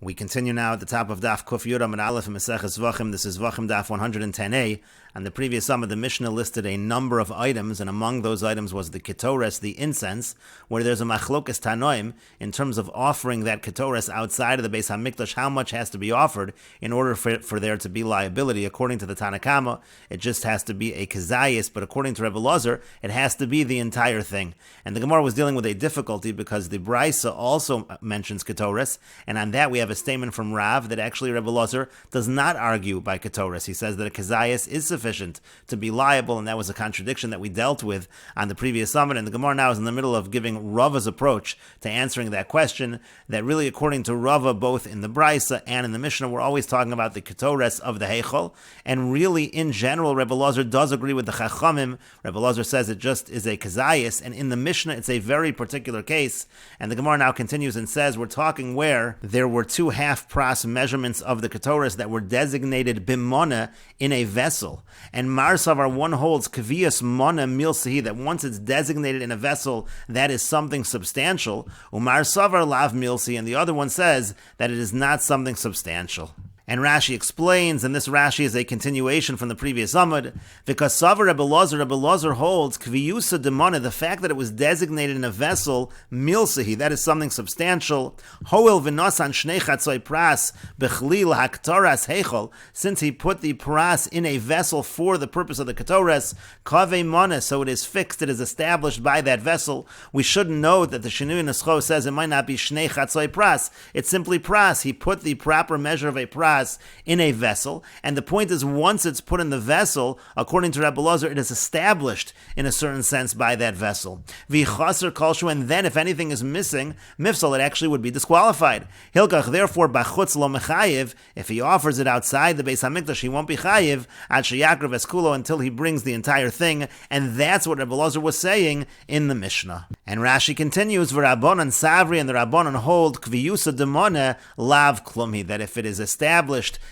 We continue now at the top of Daf Kuf Yud Amud Aleph in Meseches Zevachim. This is Zevachim Daf 110a. On the previous summit, the Mishnah listed a number of items, and among those items was the ketores, the incense, where there's a machlokas tanoim in terms of offering that ketores outside of the Beis Hamikdash. How much has to be offered in order for there to be liability? According to the Tanakama, it just has to be a kezayis, but according to Rebbe Lozer, it has to be the entire thing. And the Gemara was dealing with a difficulty because the Brisa also mentions ketores, and on that we have a statement from Rav that actually Rebbe Lozer does not argue by ketores. He says that a kezayis is sufficient to be liable, and that was a contradiction that we dealt with on the previous summit. And the Gemara now is in the middle of giving Rava's approach to answering that question, that really according to Rava, both in the Brisa and in the Mishnah, we're always talking about the ketores of the Heichal, and really in general Rebbe Lozer does agree with the Chachamim. Rebbe Lozer says it just is a kezayis, and in the Mishnah it's a very particular case. And the Gemara now continues and says we're talking where there were two half-pras measurements of the ketores that were designated bimona in a vessel. And Marsavar, one holds kvias mona milsehi, that once it's designated in a vessel, that is something substantial. Umarsavar lav milsi, and the other one says that it is not something substantial. And Rashi explains, and this Rashi is a continuation from the previous Amud, because Savar Rebbe Lozer holds kviyusa demona, the fact that it was designated in a vessel, milsehi, that is something substantial. Hoil v'nosan shnei chatzoi pras bechlil haktoras heichol, since he put the pras in a vessel for the purpose of the ketores, kavei mona, so it is fixed, it is established by that vessel. We should note that the Shinui Nescho says it might not be shnei chatzoi pras, it's simply pras. He put the proper measure of a pras in a vessel, and the point is once it's put in the vessel, according to Rebbe Lozer, it is established in a certain sense by that vessel. V'chaser kolshu, and then if anything is missing, mifsal, it actually would be disqualified. Hilkach, therefore, bachutz lo mechayiv, if he offers it outside the Beis Hamikdash, he won't be chayiv ad sheyakrav eskulo, until he brings the entire thing, and that's what Rebbe Lozer was saying in the Mishnah. And Rashi continues, v'rabbanan savri, and the rabbanan hold kviyusa demona lav klumhi, that if it is established,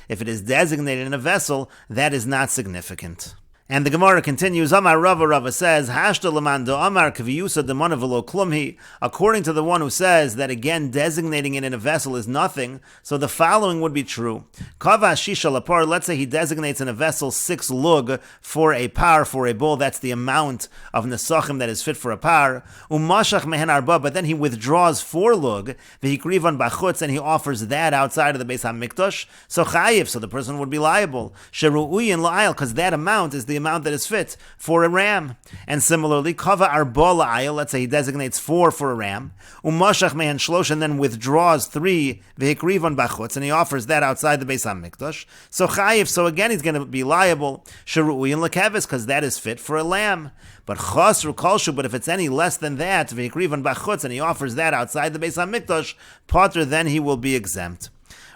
if it is designated in a vessel, that is not significant. And the Gemara continues, Amar Rava says, Hashta lemando Amar kviyusa demona v'lo klumhi, according to the one who says that again designating it in a vessel is nothing, so the following would be true. Kava shisha lapar, let's say he designates in a vessel 6 lug for a par, for a bull, that's the amount of nesachim that is fit for a par. Umashach mehen arba, but then he withdraws 4 lug, v'hikrivan bachutz, and he offers that outside of the Beis HaMikdash, so chayiv, so the person would be liable. Sheru'uyin la'ayil, because that amount is the amount that is fit for a ram. And similarly, kava arba la'ayil, let's say he designates 4 for a ram, umashach mehen shlosh, and then withdraws 3, v'hikrivan bachutz, and he offers that outside the Beis HaMikdash, so chayiv, so again he's going to be liable. Sheru'uyin lekeves, because that is fit for a lamb. But chasru kolshu, but if it's any less than that, v'hikrivan bachutz, and he offers that outside the Beis HaMikdash, potter, then he will be exempt.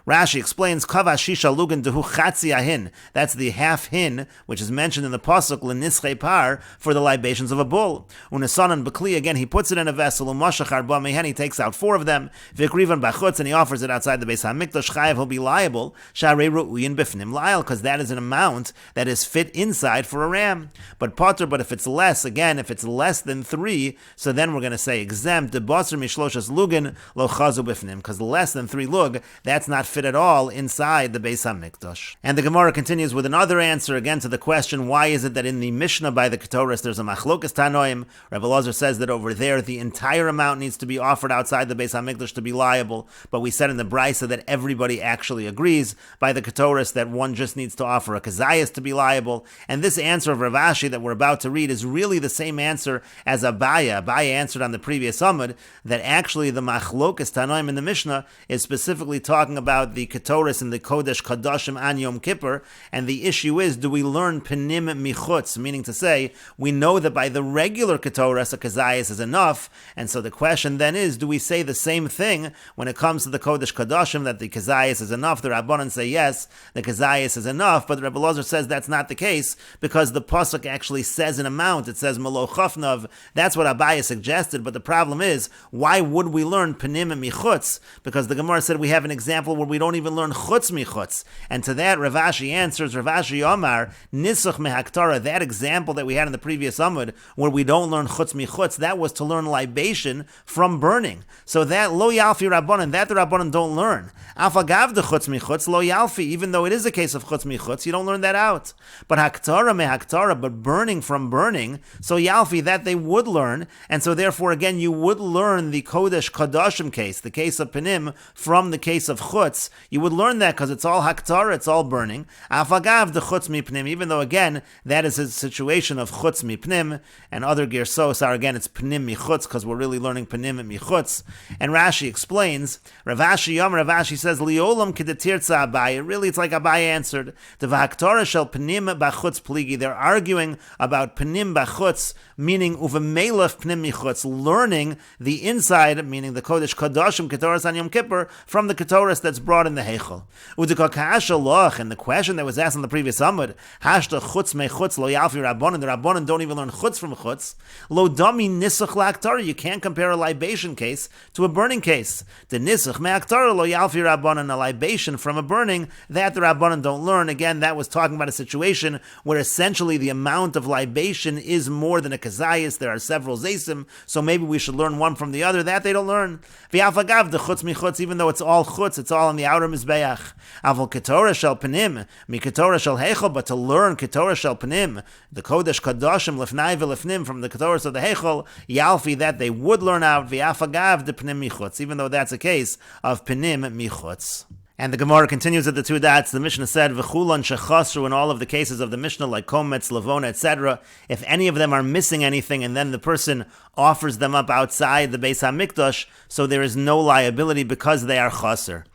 Rashi explains, Kava shisha lugan dehu chatzi ahin. That's the half hin, which is mentioned in the pasuk l'nischei par, for the libations of a bull. Unesanan b'kli, again he puts it in a vessel. Umashach arba mehen, he takes out 4 of them. V'ikrivan bachutz, and he offers it outside the Beis Hamikdash. Chayav, he'll be liable. Sharei ru'uyin b'fnim la'il, because that is an amount that is fit inside for a ram. But potter, but if it's less, again, if it's less than 3, so then we're going to say exempt. Debasar mishloshas lugan lo chazu b'fnim, because less than 3 lug, that's not fit at all inside the Beis HaMikdash. And the Gemara continues with another answer again to the question, why is it that in the Mishnah by the ketores there's a machlokas tanoim? Rebbe Lozer says that over there the entire amount needs to be offered outside the Beis HaMikdash to be liable, but we said in the Brisa that everybody actually agrees by the ketores that one just needs to offer a kezayis to be liable. And this answer of Rav Ashi that we're about to read is really the same answer as Abaya. Abaya answered on the previous Amud that actually the machlokas tanoim in the Mishnah is specifically talking about the ketores and the kodesh kadashim an Yom Kippur, and the issue is, do we learn penim michutz, meaning to say, we know that by the regular ketores a kezayis is enough, and so the question then is, do we say the same thing when it comes to the kodesh kadashim, that the kezayis is enough? The Rabbanan say yes, the kezayis is enough, but the Rebbe Lozer says that's not the case, because the pasuk actually says an amount, it says malo chafnav, that's what Abaya suggested, but the problem is, why would we learn penim michutz? Because the Gemara said we have an example where we don't even learn chutz michutz. And to that, Rav Ashi answers, Rav Ashi Omar, nisuch mehaktara, that example that we had in the previous Amud, where we don't learn chutz michutz, that was to learn libation from burning. So that lo yalfi rabbanan, that the rabbanan don't learn. Afagav the chutz michutz, lo yalfi, even though it is a case of chutz michutz, you don't learn that out. But haktara mehaktara, but burning from burning, so yalfi, that they would learn, and so therefore again you would learn the kodesh kadashim case, the case of panim, from the case of chutz. You would learn that because it's all haktara, it's all burning. Afagav the chutz mipnim, even though again that is a situation of chutz mipnim, and other gersos are again it's panim michutz, because we're really learning panim and michutz. And Rashi explains, Rav Ashi says, Liolam kedetirtza Abaye, really it's like Abaye answered, the v'haktara shel panim bachutz pligi, they're arguing about panim bachutz, meaning uvemelef panim michutz, learning the inside, meaning the kodesh kadashim ketoras on Yom Kippur, from the ketoras that's brought in the heichel. Udikakasha loch, and the question that was asked in the previous Amud, hashta chutz mechutz lo yalfi rabbanon, the rabbanon don't even learn chutz from chutz, lo dami nisuch la'aktara, you can't compare a libation case to a burning case. The nisuch me'aktara lo yalfi rabbanon, a libation from a burning, that the rabbanon don't learn. Again, that was talking about a situation where essentially the amount of libation is more than a kazayis. There are several zaysim, so maybe we should learn one from the other. That they don't learn. V'afagav the chutz michutz, even though it's all chutz, it's all on the outer mizbeach. Avol ketorah shel panim, mi ketorah shel heichel, but to learn ketorah shel panim, the kodesh kadashim lefnai v'lefnim, from the ketoras of the heichel, yalfi, that they would learn out. V'afagav the panim michutz, even though that's a case of panim michutz. And the Gemara continues at the two dots. The Mishnah said, "V'chulan shechasru," in all of the cases of the Mishnah, like kometz, levona, etc. If any of them are missing anything, and then the person offers them up outside the Beis Hamikdash, so there is no liability because they are chaser.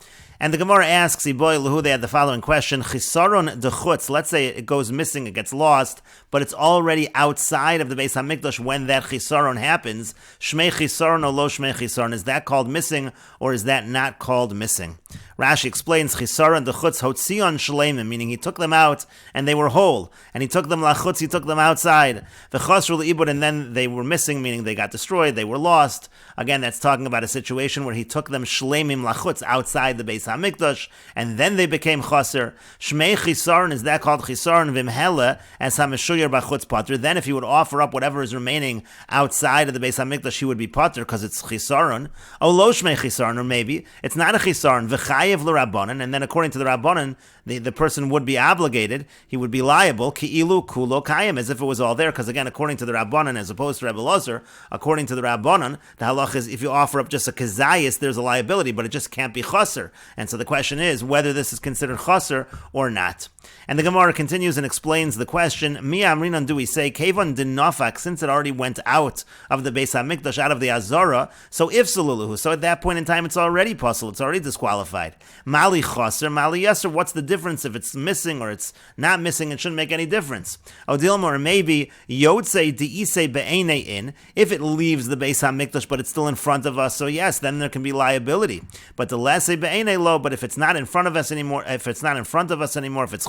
And the Gemara asks, Iboy Lahu, they had the following question, Chisaron de chutz, let's say it goes missing, it gets lost, but it's already outside of the Beis HaMikdash when that Chisaron happens. Shmei Chisaron or lo Shmei Chisaron, is that called missing, or is that not called missing? Rashi explains, Chisaron de chutz hotzion shleimim, meaning he took them out and they were whole, and he took them lachutz, he took them outside. V'chasru le'ibud, and then they were missing, meaning they got destroyed, they were lost. Again, that's talking about a situation where he took them shleimim lachutz, outside the Beis HaMikdash, and then they became chaser. Shmei chisaron, is that called chisaron? Vimhela, as hameshuyar b'chutz pater. Then if he would offer up whatever is remaining outside of the Beis HaMikdash, he would be pater because it's chisaron. O lo shmei chisaron, or maybe it's not a chisaron. V'chayev l'rabbanan, and then according to the rabbanan, the person would be obligated, he would be liable, ki'ilu kulo kayim, as if it was all there, because again, according to the rabbanan, as opposed to Rebbe Elazar, according to the rabbanan, the halach is if you offer up just a kazayis, there's a liability, but it just can't be chaser. And so the question is whether this is considered chaser or not. And the Gemara continues and explains the question, Mi amrinan, do we say, Kevon din nafak, since it already went out of the Beis HaMikdash, out of the Azara, so if saluluhu, so at that point in time it's already puzzle, it's already disqualified. Mali chaser, mali yaser, what's the difference if it's missing or it's not missing? It shouldn't make any difference. Odilma, or maybe yotze diise be'ene in, if it leaves the Beis HaMikdash but it's still in front of us, so yes, then there can be liability. But the lase be'ene lo, but if it's not in front of us anymore, if it's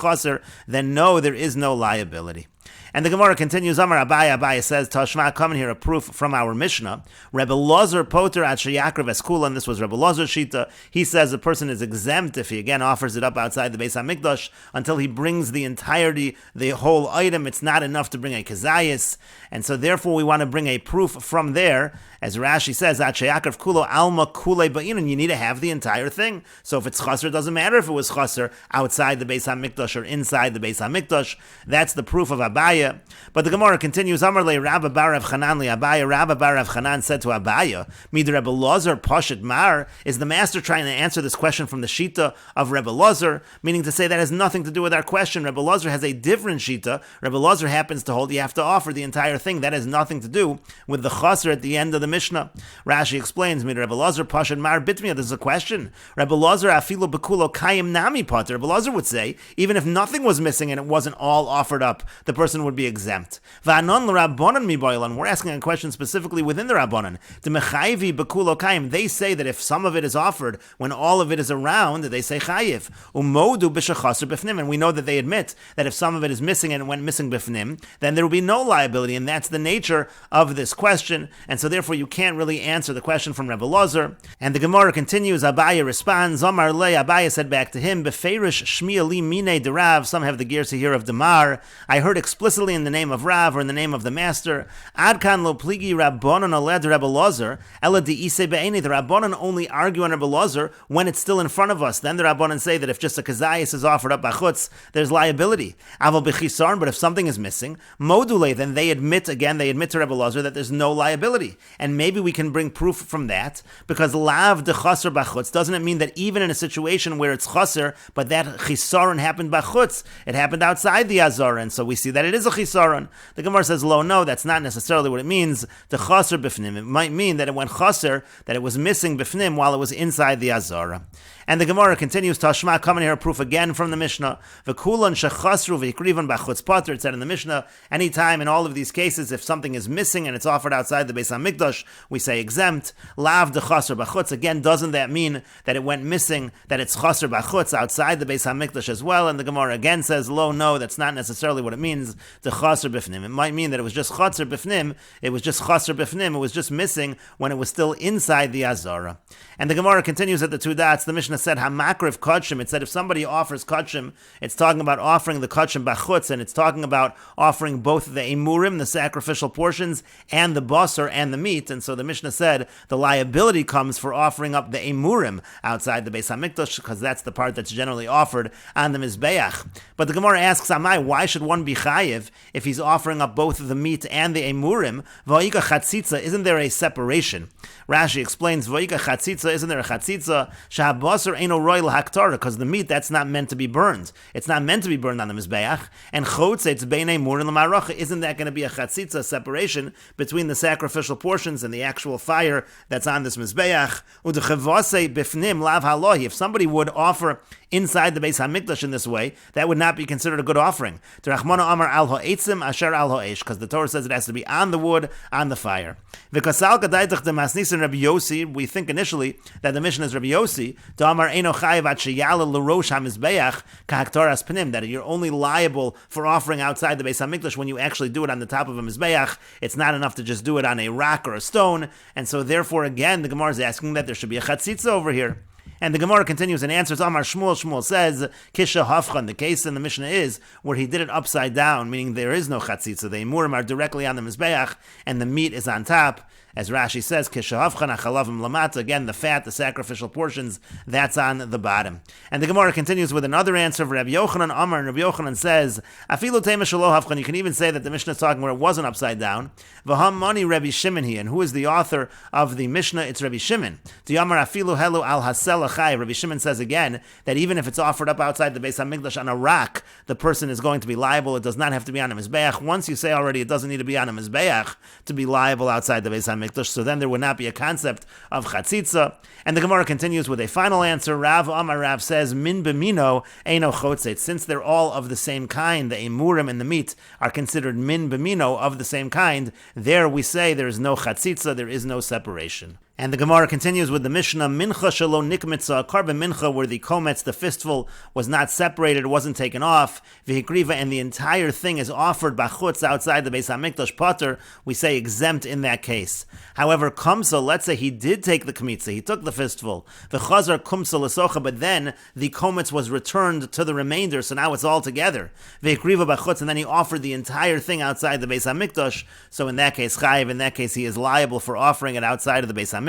chaser, then no, there is no liability. And the Gemara continues, Amar Abaye, Abaye says, Tashma, come in here, a proof from our Mishnah. Rebbe Elazar poter at sheyakrev eskula, and this was Rebbe Elazar's shita. He says a person is exempt if he again offers it up outside the Beis HaMikdash until he brings the entirety, the whole item. It's not enough to bring a kazayis, and so therefore we want to bring a proof from there. As Rashi says, at sheyakrev kulo alma kule ba'in, you need to have the entire thing. So if it's chaser, it doesn't matter if it was chaser outside the Beis HaMikdash or inside the Beis HaMikdash. That's the proof of Abaye. But the Gemara continues, Amar le Rabba bar Rav Chanan li Abaye, Rabba bar Rav Chanan said to Abaye, Mid Rebbe Elazar Poshet Mar, is the master trying to answer this question from the Shita of Rebbe Elazar, meaning to say that has nothing to do with our question. Rebbe Elazar has a different Shita. Rebbe Elazar happens to hold you have to offer the entire thing. That has nothing to do with the chaser at the end of the Mishnah. Rashi explains, Mid Rebbe Elazar Poshet Mar Bitmiya, this is a question. Rebbe Elazar afilu bekulo kayim nami poter. Rebbe Elazar would say, even if nothing was missing and it wasn't all offered up, the person person would be exempt. V'anon l'Rabbanan miboilan, we're asking a question specifically within the Rabbanan. The mechayvi bekulo kaim, they say that if some of it is offered when all of it is around, they say chayiv. Umodu b'shechaser b'fnim, and we know that they admit that if some of it is missing and went missing b'fnim, then there will be no liability, and that's the nature of this question, and so therefore you can't really answer the question from Rebbe Lozer. And the Gemara continues, Abaye responds, Zomar le, Abaye said back to him, Beferish shmi li mine de Rav, some have the gears here of Damar, I heard explicitly in the name of Rav, or in the name of the Master, Adkan lo pligi Rabbanon oled Rebbe Lozer, Ela di ise be'eni, the Rabbanon only argue on Rebbe Lozer when it's still in front of us. Then the Rabbanon say that if just a kazayas is offered up b'chutz, there's liability. Aval b'chisarn, but if something is missing, module, then they admit to Rebbe Lozer that there's no liability. And maybe we can bring proof from that, because lav de chaser b'chutz, doesn't it mean that even in a situation where it's chaser, but that chisaron happened b'chutz, it happened outside the azara, and so we see that it is a chisaron. The Gemara says, lo, no, that's not necessarily what it means, the chaser b'fnim. It might mean that it went chaser, that it was missing b'fnim while it was inside the azara. And the Gemara continues, Tashma, coming here, proof again from the Mishnah. V'kulan shechasru v'ikrivan b'chutz pater. It said in the Mishnah, anytime in all of these cases, if something is missing and it's offered outside the Beis HaMikdash, we say exempt. Lav de chaser b'chutz. Again, doesn't that mean that it went missing, that it's chaser b'chutz outside the Beis HaMikdash as well? And the Gemara again says, lo, no, that's not necessarily what it means, the chaser b'fnim. It might mean that it was just chaser b'fnim, it was just chaser b'fnim, it was just missing when it was still inside the Azara. And the Gemara continues at the two dots, the Mishnah said, Hamakriv Kachim. It said if somebody offers Kachim, it's talking about offering the Kachim Bachutz, and it's talking about offering both the Emurim, the sacrificial portions, and the Basar and the meat. And so the Mishnah said the liability comes for offering up the Emurim outside the Beis HaMikdash, because that's the part that's generally offered on the Mizbeach. But the Gemara asks, Amai, why should one be chayiv if he's offering up both the meat and the Emurim? V'oika chatzitza, isn't there a separation? Rashi explains, V'oika chatzitza, isn't there a chatzitza? Shahabasar ain't no royal haktara, because the meat, that's not meant to be burned. It's not meant to be burned on the Mizbeach. And chotze, it's beinei mur and l'maracha. Isn't that going to be a chatzitza, separation between the sacrificial portions and the actual fire that's on this Mizbeach? Udechevase bifnim lav halohi. If somebody would offer inside the Beis HaMikdash in this way, that would not be considered a good offering. Terachmana amar al ha'etzim asher al ha'esh, because the Torah says it has to be on the wood, on the fire. V'kasal kadaitach de masnisin Rabbi Yossi, we think initially that the mission is Rabbi Yossi, Damar eino chayiv at sheyala l'rosh ha'mizbeach kahaktaras pnim, that you're only liable for offering outside the Beis HaMikdash when you actually do it on the top of a mizbeach. It's not enough to just do it on a rock or a stone, and so therefore again the Gemara is asking that there should be a chatzitza over here. And the Gemara continues and answers, Amar Shmuel, Shmuel says, Kisha Hafchan, the case in the Mishnah is where he did it upside down, meaning there is no chatzitza. The emurim are directly on the Mizbeach, and the meat is on top. As Rashi says, Kisha Hafchan achalavim lamata, again, the fat, the sacrificial portions, that's on the bottom. And the Gemara continues with another answer of Rabbi Yochanan, Amar, and Rabbi Yochanan says, Afilu tema shelo hafchan, you can even say that the Mishnah is talking where it wasn't upside down. V'ham mani Rabbi Shimon he, and who is the author of the Mishnah? It's Rabbi Shimon. Amar afilu helu al hasel achai. Rabbi Shimon says again that even if it's offered up outside the Beis HaMikdash on a rock, the person is going to be liable. It does not have to be on a Mizbeach. Once you say already it doesn't need to be on a Mizbeach to be liable outside the Beis HaMikdash, so then there would not be a concept of chatzitza. And the Gemara continues with a final answer. Rav Amar Rav says, Min b'mino eino chotzet. Since they're all of the same kind, the emurim and the meat are considered min b'mino, of the same kind, there we say there is no chatzitza, there is no separation. And the Gemara continues with the Mishnah, Mincha shelo nikmitza, a carbon mincha where the kometz, the fistful, was not separated, it wasn't taken off, v'hikriva, and the entire thing is offered bachutz outside the Beis HaMikdash pater, we say exempt in that case. However, kumsa, let's say he did take the kmitza, he took the fistful, v'chazar kumsa l'socha, but then the kometz was returned to the remainder, so now it's all together, v'hikriva bachutz, and then he offered the entire thing outside the Beis HaMikdash, so in that case, chayiv, in that case he is liable for offering it outside of the Beis HaMikdash.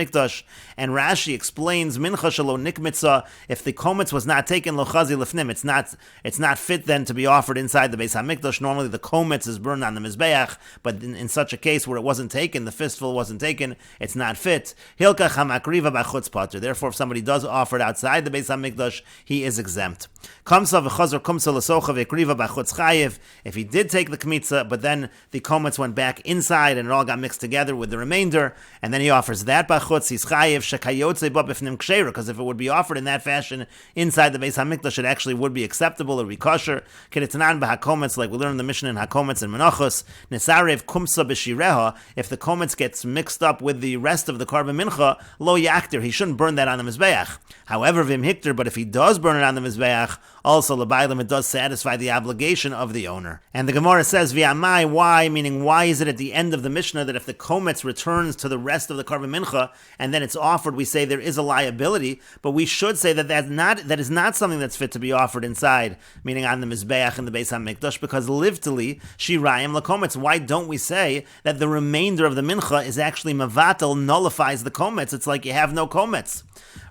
And Rashi explains mincha shelo nikmitza, if the kometz was not taken lo chazi lefnim, it's not fit then to be offered inside the Beis HaMikdash. Normally the kometz is burned on the mizbeach, but in such a case where it wasn't taken, the fistful wasn't taken, it's not fit. Hilka chamakriva b'chutz pater. Therefore, if somebody does offer it outside the Beis HaMikdash, he is exempt. Kamsa v'chazor kumsa l'socha v'kriva b'chutz chayiv. If he did take the kmitza, but then the kometz went back inside and it all got mixed together with the remainder, and then he offers that b'chutz, b'chutz, he's chayiv shekayotze bo b'fnim ksheira, because if it would be offered in that fashion inside the Beis HaMikdash, it actually would be acceptable or be kosher. Kedetanan b'hakometz, like we learned in the Mishnah in hakometz and menachos, nesarev kumsa b'shireha, if the kometz gets mixed up with the rest of the karban mincha, lo yaktir, he shouldn't burn that on the mizbeach. However, vim hikter, but if he does burn it on the mizbeach, also l'baylam, it does satisfy the obligation of the owner. And the Gemara says, v'amai, why? Meaning, why is it at the end of the Mishnah that if the kometz returns to the rest of the karban mincha and then it's offered, we say there is a liability, but we should say that that is not something that's fit to be offered inside, meaning on the mizbeach in the Beis HaMikdash, because livtili shirayim lakometz. Why don't we say that the remainder of the mincha is actually mavatal, nullifies the kometz? It's like you have no kometz.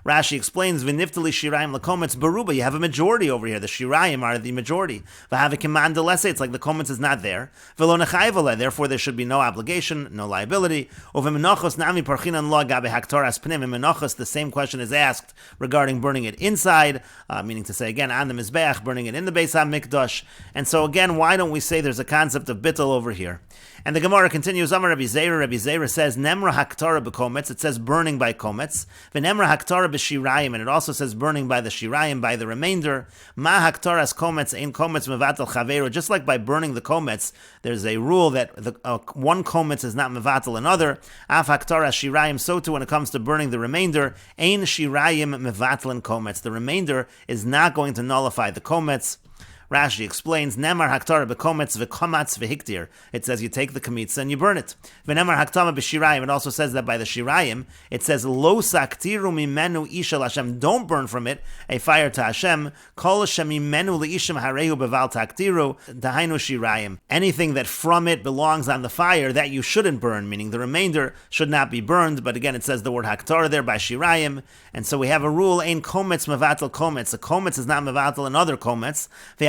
Rashi explains, v'niftali shirayim lakometz baruba. You have a majority over here. The shirayim are the majority. V'havikiman delese. It's like the kometz is not there. V'lo nechayvale. Therefore, there should be no obligation, no liability. Uv'menachos nami parchinan lo gabe haktoras pnim. In menachos, the same question is asked regarding burning it inside, meaning to say again on the mizbeach, burning it in the Beis HaMikdash. And so again, why don't we say there's a concept of bittul over here? And the Gemara continues, Amar Rabbi Zera. Rabbi Zera says, Nemra haktara b'kometz. It says burning by kometz. V'nemra haktara b'shirayim. And it also says burning by the shirayim, by the remainder. Ma haktaras kometz ein kometz mevatel chaveru. Just like by burning the kometz, there's a rule that one kometz is not mevatel another. Af haktaras shirayim. So too when it comes to burning the remainder, ein shirayim mevatel kometz. The remainder is not going to nullify the kometz. Rashi explains, Nemar haktara b'kometz v'komatz v'hiktir. It says you take the kamitza and you burn it. V'nemar haktama b'shirayim. It also says that by the shirayim, it says lo saktiru mimenu isha Hashem. Don't burn from it a fire to Hashem. Kol shemimenu leishim harehu beval taktiru dahainu shirayim. Anything that from it belongs on the fire, that you shouldn't burn, meaning the remainder should not be burned. But again, it says the word haktara there by shirayim. And so we have a rule, ein kometz mevatel kometz. A kometz is not mevatel another kometz.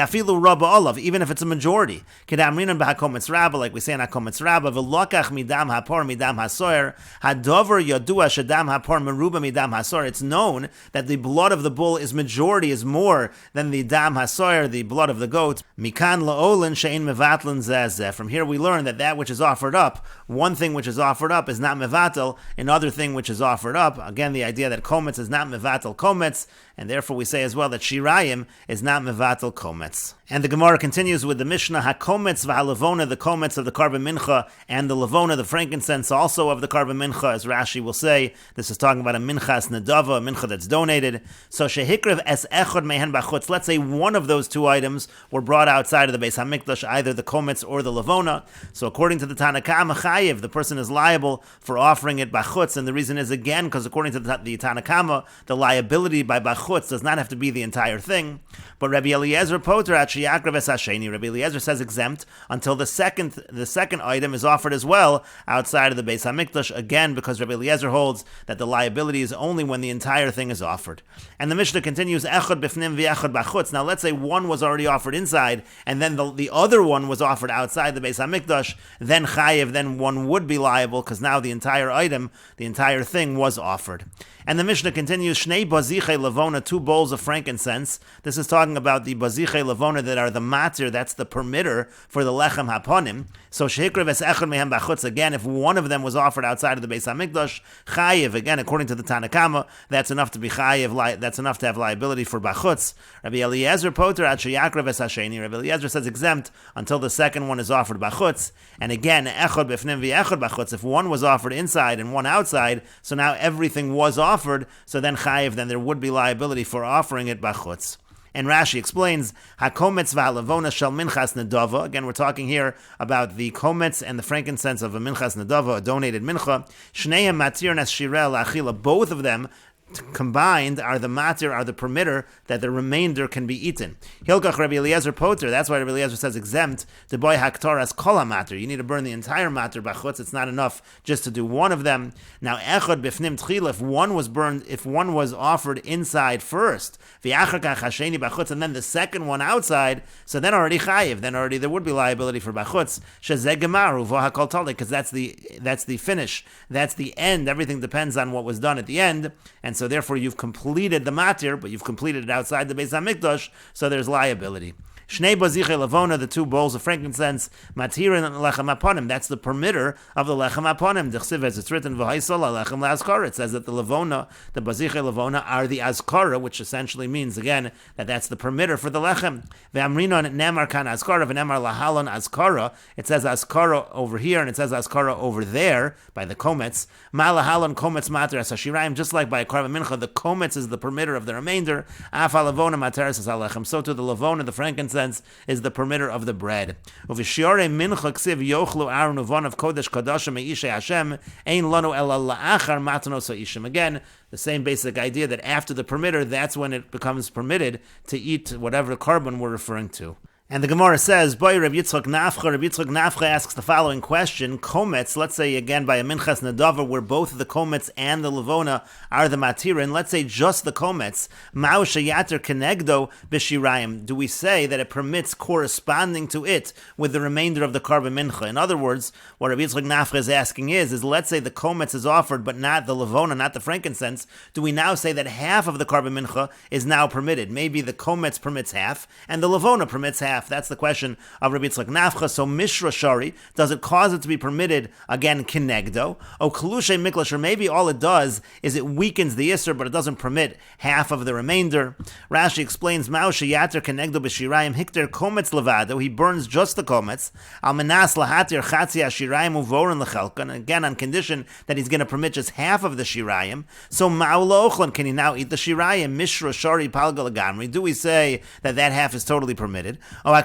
Afilu rabba olav, even if it's a majority. Kedamrinan b'hakometz rabba, like we say in hakometz rabba, v'lokach midam hapor midam hasoyer, hadover yodua shadam hapor meruba midam hasoyer. It's known that the blood of the bull is majority, is more than the dam hasoyer, the blood of the goat. Mikan la'olin she'in mevatlin zeh. From here we learn that which is offered up, one thing which is offered up is not mevatel, another thing which is offered up. Again, the idea that kometz is not mevatel kometz, and therefore we say as well that shirayim is not mevatel kometz. And the Gemara continues with the Mishnah, hakometz v'halavona, the kometz of the karban mincha, and the lavona, the frankincense, also of the karban mincha, as Rashi will say. This is talking about a minchas nedava, a mincha that's donated. So shehikrev es echod mehen b'chutz. Let's say one of those two items were brought outside of the Beis HaMikdash, either the kometz or the lavona. So according to the Tanakama chayiv, the person is liable for offering it b'chutz, and the reason is again because according to the Tanakama, the liability by b'chutz does not have to be the entire thing. But Rabbi Eliezer poter at shiyakrav es hasheni. Rabbi Eliezer says exempt until the second item is offered as well outside of the Beis HaMikdash, again because Rabbi Eliezer holds that the liability is only when the entire thing is offered. And the Mishnah continues, echad b'fnim v'echad b'chutz. Now let's say one was already offered inside, and then the other one was offered outside the Beis HaMikdash, then chayiv, then one would be liable because now the entire item, the entire thing was offered. And the Mishnah continues, Shnei bazichei lavona, 2 bowls of frankincense. This is talking about the bazichei lavona that are the matir, that's the permitter for the lechem haponim. So shehikrev es echad mehem b'chutz, again, if one of them was offered outside of the Beis HaMikdash, chayiv, again, according to the Tanakama, that's enough to be chayiv, that's enough to have liability for b'chutz. Rabbi Eliezer poter at sheyakrev es hasheni. Rabbi Eliezer says exempt until the second one is offered b'chutz. And again, echad b'fnim v'echad b'chutz, if one was offered inside and one outside, so now everything was offered, so then chayiv, then there would be liability for offering it b'chutz. And Rashi explains, hakometz v'halavona shel minchas nedava. Again, we're talking here about the kometz and the frankincense of a minchas nedava, a donated mincha. Shneim matir nes shirel achila. Both of them combined are the matir, are the permitter that the remainder can be eaten. Hilkach Rabbi Eliezer poter. That's why Rabbi Eliezer says exempt. The boy haktoras kol matir. You need to burn the entire matir b'chutz. It's not enough just to do one of them. Now echad b'fnim tchila. If one was burned, if one was offered inside first, v'achar kach hasheni b'chutz, and then the second one outside, so then already chayiv. Then already there would be liability for b'chutz. Shezeh gemaru v'ha kol tali, because that's the finish. That's the end. Everything depends on what was done at the end. And so therefore you've completed the matir, but you've completed it outside the Beis HaMikdash, so there's liability. Shnei baziche lavona, the 2 bowls of frankincense, matirin lechem aponim. That's the permitter of the lechem aponim. D'chsiv, as it's written, v'haisol lechem la'azkara. It says that the lavona, the baziche lavona, are the azkara, which essentially means again that that's the permitter for the lechem. Ve'amrinon nemar kan azkara v'nemar lahalon azkara. It says azkara over here and it says azkara over there by the komets. Ma lahalon komets mater as hashirayim. Just like by a karban mincha, the komets is the permitter of the remainder. Af lavona mater as halechem. So to the lavona, the frankincense, is the permitter of the bread. Uv'shiore mincha ksiv yochlu aron uvon of kodesh kadashim me'ishay Hashem ein lanu ela la'achar matanos ha'ishim. Again, the same basic idea that after the permitter, that's when it becomes permitted to eat whatever carbon we're referring to. And the Gemara says, Boy Reb Yitzchak Nafcha asks the following question. Komets, let's say again by a Minchas Nadavar, where both the komets and the Levona are the Matirin, let's say just the komets, Mao Shayater Kenegdo B'Shirayim. Do we say that it permits corresponding to it with the remainder of the Karban Mincha? In other words, what Reb Yitzchak Nafcha is asking is let's say the komets is offered, but not the Levona, not the frankincense. Do we now say that half of the Karban Mincha is now permitted? Maybe the komets permits half, and the Levona permits half. That's the question of Rabbi Yitzchak Nafcha. So Mishra Shari, does it cause it to be permitted again Kinegdo? O Kalushe Miklash, or maybe all it does is it weakens the Isser, but it doesn't permit half of the remainder. Rashi explains, Mao Shayater Kinegdo B'Shirayim Hikter Komets Levado, he burns just the komets. Al Menas Lahatir Chatzi Ashirayim Uvorin Lechelkan, again on condition that he's going to permit just half of the Shirayim. So Mao Lochlan, can he now eat the Shirayim? Mishra Shari Palgal Gamri. Do we say that half is totally permitted? Or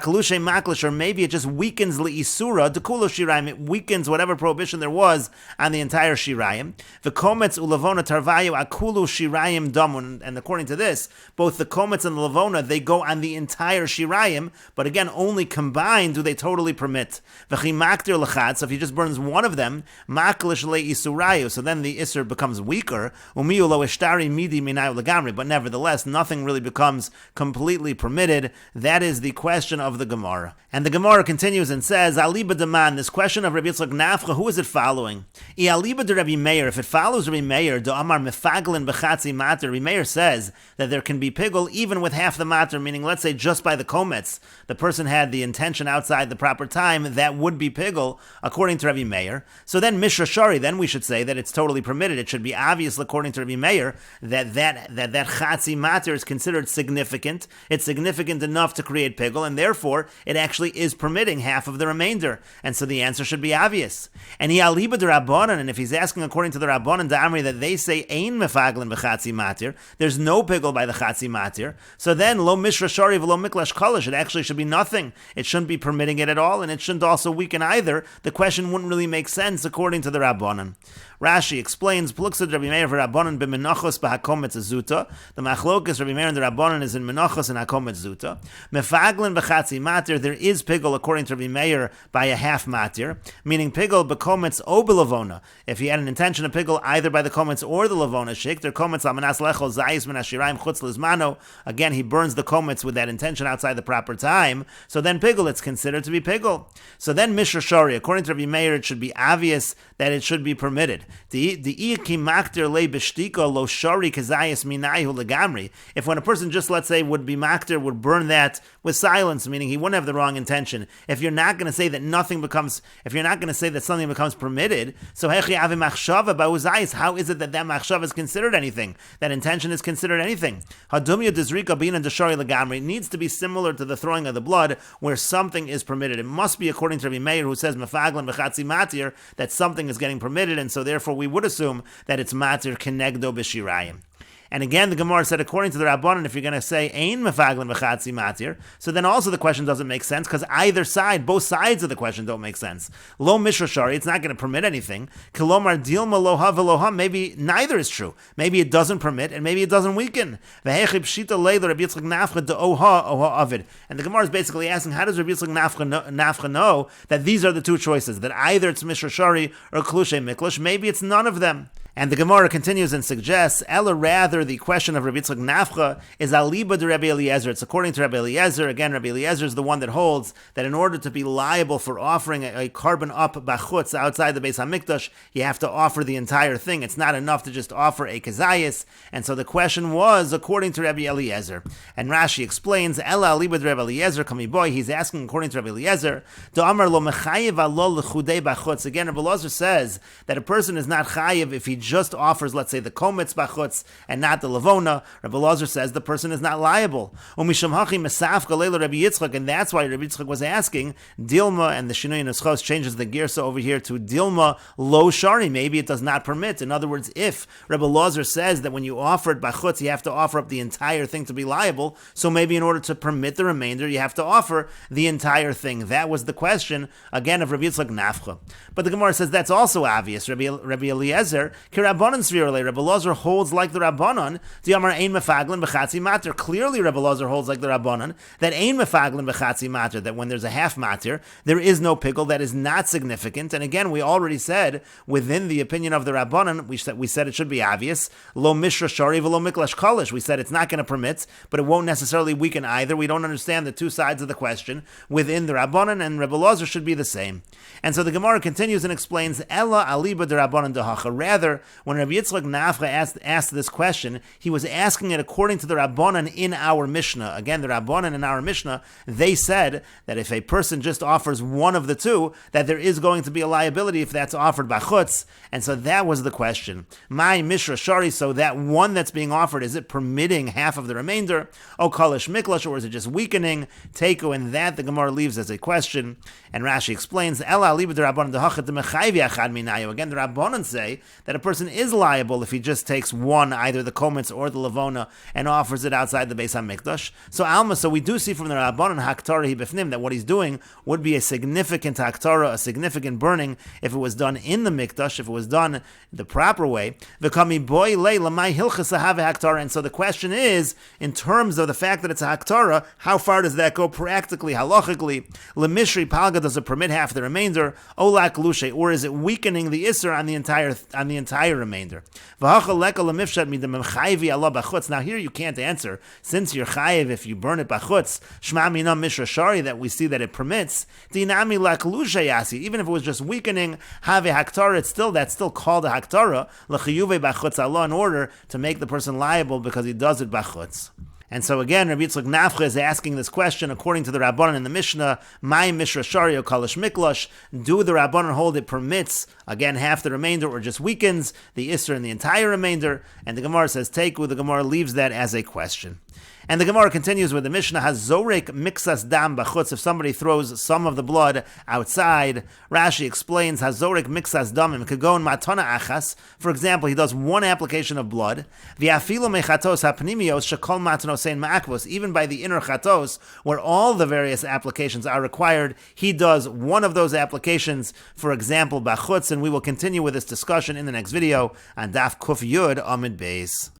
maybe it just weakens Li'isura, Dekulo Shirayim, it weakens whatever prohibition there was on the entire Shirayim. The komets ulavona tarvayu akulu Shirayim damun, and according to this, both the komets and the lavona, they go on the entire Shirayim, but again, only combined do they totally permit. V'chimaktir lechatz, so if he just burns one of them, maklish le'isurayu, so then the Isser becomes weaker, umiyu lo ishtari midi minayu legamri, but nevertheless, nothing really becomes completely permitted. That is the question of the Gemara. And the Gemara continues and says, Aliba Daman, this question of Rabbi Yitzchak Nafcha, who is it following? Aliba de Rabbi Meir, if it follows Rabbi Meir, do Amar mefaglin b'chatzi mater, Rabbi Meir says that there can be pigul even with half the mater, meaning let's say just by the komets, the person had the intention outside the proper time, that would be pigul, according to Rabbi Meir. So then Mishra Shari, then we should say that it's totally permitted. It should be obvious, according to Rabbi Meir, that chatzi mater is considered significant. It's significant enough to create pigul, and therefore it actually is permitting half of the remainder. And so the answer should be obvious. And he aliba de Rabbanan, and if he's asking according to the Rabbanan Da'amri that they say ein mefaglin b'chatzi matir, there's no pigul by the chatzi matir, so then lo mishra shari v'lo miklash kolish, it actually should be nothing. It shouldn't be permitting it at all, and it shouldn't also weaken either. The question wouldn't really make sense according to the Rabbanan. Rashi explains, Pluksad Rabbi Meir for Rabbanan b'menachos b'hakometz zuta. The machlokas Rabbi Meir and the Rabbanan is in menachos and hakometz zuta. Mefaglin b'chatzi matir, there is pigul according to Rabbi Meir by a half matir, meaning pigul b'kometz o b'lavona. If he had an intention of pigul either by the komets or the lavona, sheikter komets amanas lechol zayis min hashirayim chutz lizmano. Again, he burns the komets with that intention outside the proper time. So then pigul, it's considered to be pigul. So then Mishra Shari, according to Rabbi Meir, it should be obvious that it should be permitted. If when a person just, let's say, would be makter, would burn that with silence, meaning he wouldn't have the wrong intention. If you're not going to say that if you're not going to say that something becomes permitted, so how is it that machshava is considered anything? That intention is considered anything. It needs to be similar to the throwing of the blood, where something is permitted. It must be according to Rabbi Meir, who says mefaglan b'chatzi matir, that something is getting permitted, and so therefore we would assume that it's matir kenegdo b'shirayim. And again, the Gemara said, according to the Rabbanan, if you're going to say ein mefaglan v'chatzi matir, so then also the question doesn't make sense, because either side, both sides of the question don't make sense. Lo mishra shari, it's not going to permit anything. Kilomar dilma loha v'loha, maybe neither is true. Maybe it doesn't permit, and maybe it doesn't weaken. V'hechi pshita leila Rabbi Yitzchak Nafcha de oha avid. And the Gemara is basically asking, how does Rabbi Yitzchak Nafcha know that these are the two choices, that either it's mishra shari or klushe miklush? Maybe it's none of them. And the Gemara continues and suggests, Ella, rather, the question of Rabbi Yitzchak Nafcha is aliba de Rabbi Eliezer. It's according to Rabbi Eliezer. Again, Rabbi Eliezer is the one that holds that in order to be liable for offering a carbon up bachutz outside the Beis HaMikdash, you have to offer the entire thing. It's not enough to just offer a kezayis. And so the question was, according to Rabbi Eliezer. And Rashi explains, Ella aliba de Rabbi Eliezer, kami boy, he's asking according to Rabbi Eliezer, do amar lo mechayev alo l'chudei bachutz. Again, Rabbi Eliezer says that a person is not chayev if he just offers, let's say, the kometz bachutz and not the levona. Rabbi Elazar says the person is not liable. And that's why Rabbi Yitzchak was asking, Dilma, and the Shinui Neschos changes the girsa over here to Dilma lo shari. Maybe it does not permit. In other words, if Rabbi Elazar says that when you offer it bachutz, you have to offer up the entire thing to be liable, so maybe in order to permit the remainder, you have to offer the entire thing. That was the question, again, of Rabbi Yitzchak Nafcha. But the Gemara says that's also obvious. Rabbi Eliezer, Rabbanan Svirale, Rabbi Elazar holds like the Rabbanan. Diamar ein mefaglin b'chatzi mater. Clearly, Rabbi Elazar holds like the Rabbanan that ein mefaglin b'chatzi mater. That when there's a half mater, there is no pickle. That is not significant. And again, we already said within the opinion of the Rabbanan, we said it should be obvious. Lo mishra shari v'lo miklash kolish. We said it's not going to permit, but it won't necessarily weaken either. We don't understand the two sides of the question within the Rabbanan, and Rabbi Elazar should be the same. And so the Gemara continues and explains, Ella aliba de Rabbanan dehacha. Rather, when Rabbi Yitzchak Nafcha asked this question, he was asking it according to the Rabbanan in our Mishnah. Again, the Rabbanan in our Mishnah, they said that if a person just offers one of the two, that there is going to be a liability if that's offered bachutz. And so that was the question. My Mishra Shari, so that one that's being offered, is it permitting half of the remainder? O Kalish Miklash, or is it just weakening? Teku, and that the Gemara leaves as a question. And Rashi explains, Ela aliba de Rabbanan dehachat demechayvi achad minayu. Again, the Rabbanan say that a person is liable if he just takes one, either the kometz or the levona, and offers it outside the Beis HaMikdash. So Alma, so we do see from the Rabbanan haktara hi bifnim that what he's doing would be a significant haktara, a significant burning, if it was done in the Mikdash, if it was done the proper way. V'kami boy lei lamai hilchas have haktara. And so the question is, in terms of the fact that it's a haktara, how far does that go practically, halachically? Lemishri palga, does it permit half the remainder? Olak lushe, or is it weakening the isser on the entire remainder? Now here you can't answer, since you're chayiv if you burn it bachutz, shma mina mishra shari, that we see that it permits. Dinami lak lushe yasi, even if it was just weakening, have haktara, that's still called a haktara, l'chiyuve bachutz Allah, in order to make the person liable because he does it bachutz. And so again, Rabbi Yitzchak Nafcha is asking this question according to the Rabbanan in the Mishnah, my Mishra Shari or Kalish Miklash, do the Rabbanan hold it permits, again, half the remainder or just weakens the Isser in the entire remainder? And the Gemara says, Teku, the Gemara leaves that as a question. And the Gemara continues with the Mishnah, Hazorek mixas dam bachutz, if somebody throws some of the blood outside. Rashi explains, Hazorek mixas damim, kagon matana achas. For example, he does one application of blood. V'afilo mechatos hapnimios shekol matanosein ma'akvos. Even by the inner chatos, where all the various applications are required, he does one of those applications, for example, bachutz. And we will continue with this discussion in the next video on Daf Kuf Yud Amid Beis.